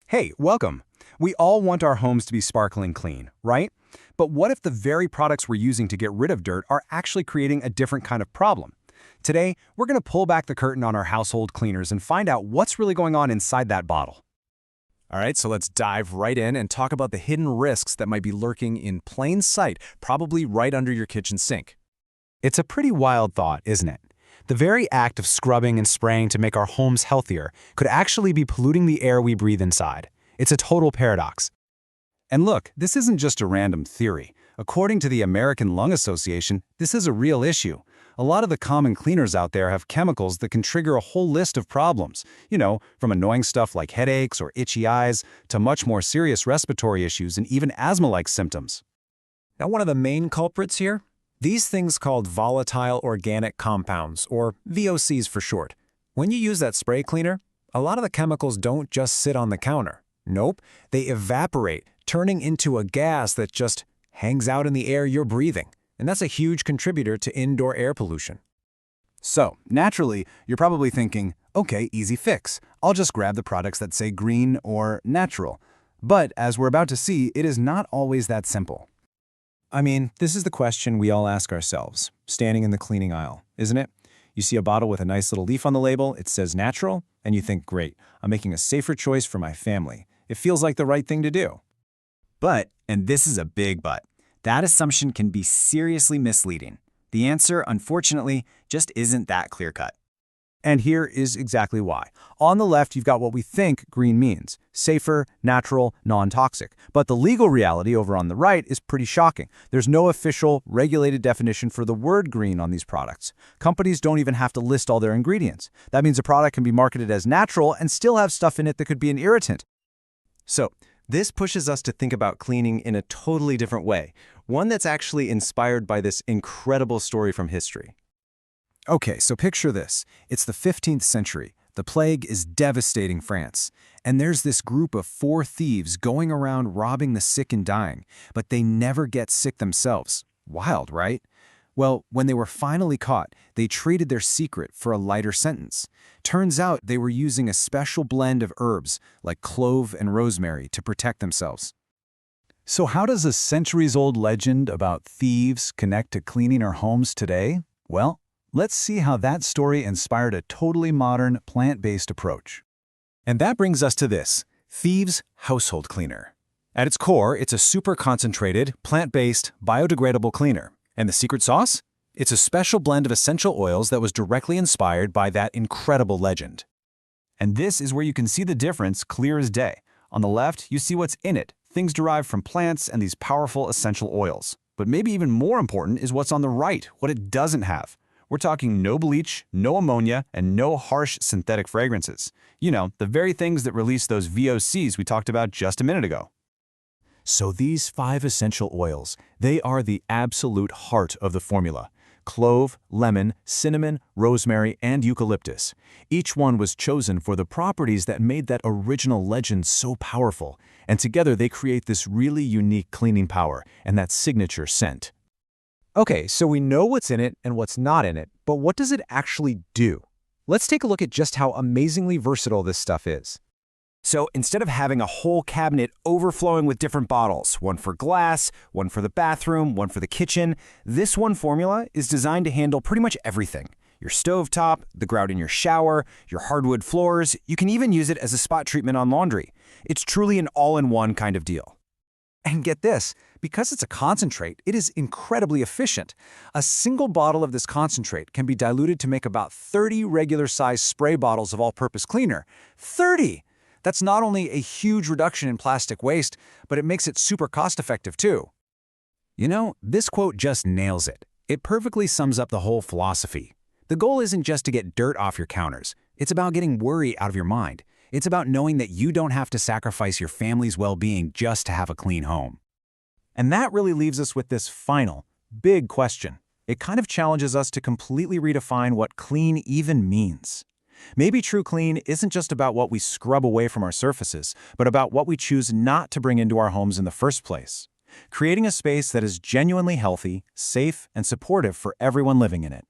Hey, welcome. We all want our homes to be sparkling clean, right? But what if the very products we're using to get rid of dirt are actually creating a different kind of problem? Today, we're going to pull back the curtain on our household cleaners and find out what's really going on inside that bottle. All right, so let's dive right in and talk about the hidden risks that might be lurking in plain sight, probably right under your kitchen sink. It's a pretty wild thought, isn't it? The very act of scrubbing and spraying to make our homes healthier could actually be polluting the air we breathe inside. It's a total paradox. And look, this isn't just a random theory. According to the American Lung Association, this is a real issue. A lot of the common cleaners out there have chemicals that can trigger a whole list of problems. From annoying stuff like headaches or itchy eyes to much more serious respiratory issues and even asthma-like symptoms. Now, one of the main culprits here? These things called volatile organic compounds, or VOCs for short. When you use that spray cleaner, a lot of the chemicals don't just sit on the counter. Nope, they evaporate, turning into a gas that just hangs out in the air you're breathing. And that's a huge contributor to indoor air pollution. So, naturally, you're probably thinking, okay, easy fix. I'll just grab the products that say green or natural. But as we're about to see, it is not always that simple. I mean, this is the question we all ask ourselves, standing in the cleaning aisle, isn't it? You see a bottle with a nice little leaf on the label, it says natural, and you think, great, I'm making a safer choice for my family. It feels like the right thing to do. But, and this is a big but, that assumption can be seriously misleading. The answer, unfortunately, just isn't that clear-cut. And here is exactly why. On the left, you've got what we think green means: safer, natural, non-toxic. But the legal reality over on the right is pretty shocking. There's no official, regulated definition for the word green on these products. Companies don't even have to list all their ingredients. That means a product can be marketed as natural and still have stuff in it that could be an irritant. So, this pushes us to think about cleaning in a totally different way, one that's actually inspired by this incredible story from history. Okay, so picture this. It's the 15th century. The plague is devastating France. And there's this group of 4 thieves going around robbing the sick and dying, but they never get sick themselves. Wild, right? Well, when they were finally caught, they traded their secret for a lighter sentence. Turns out they were using a special blend of herbs, like clove and rosemary, to protect themselves. So how does a centuries-old legend about thieves connect to cleaning our homes today? Well, let's see how that story inspired a totally modern, plant-based approach. And that brings us to this, Thieves Household Cleaner. At its core, it's a super concentrated, plant-based, biodegradable cleaner. And the secret sauce? It's a special blend of essential oils that was directly inspired by that incredible legend. And this is where you can see the difference clear as day. On the left, you see what's in it, things derived from plants and these powerful essential oils. But maybe even more important is what's on the right, what it doesn't have. We're talking no bleach, no ammonia, and no harsh synthetic fragrances. The very things that release those VOCs we talked about just a minute ago. So these 5 essential oils, they are the absolute heart of the formula. Clove, lemon, cinnamon, rosemary, and eucalyptus. Each one was chosen for the properties that made that original legend so powerful. And together they create this really unique cleaning power and that signature scent. Okay, so we know what's in it and what's not in it, but what does it actually do? Let's take a look at just how amazingly versatile this stuff is. So instead of having a whole cabinet overflowing with different bottles, one for glass, one for the bathroom, one for the kitchen, this one formula is designed to handle pretty much everything. Your stovetop, the grout in your shower, your hardwood floors, you can even use it as a spot treatment on laundry. It's truly an all-in-one kind of deal. And get this, because it's a concentrate, it is incredibly efficient. A single bottle of this concentrate can be diluted to make about 30 regular-sized spray bottles of all-purpose cleaner. 30! That's not only a huge reduction in plastic waste, but it makes it super cost-effective too. This quote just nails it. It perfectly sums up the whole philosophy. The goal isn't just to get dirt off your counters. It's about getting worry out of your mind. It's about knowing that you don't have to sacrifice your family's well-being just to have a clean home. And that really leaves us with this final, big question. It kind of challenges us to completely redefine what clean even means. Maybe true clean isn't just about what we scrub away from our surfaces, but about what we choose not to bring into our homes in the first place. Creating a space that is genuinely healthy, safe, and supportive for everyone living in it.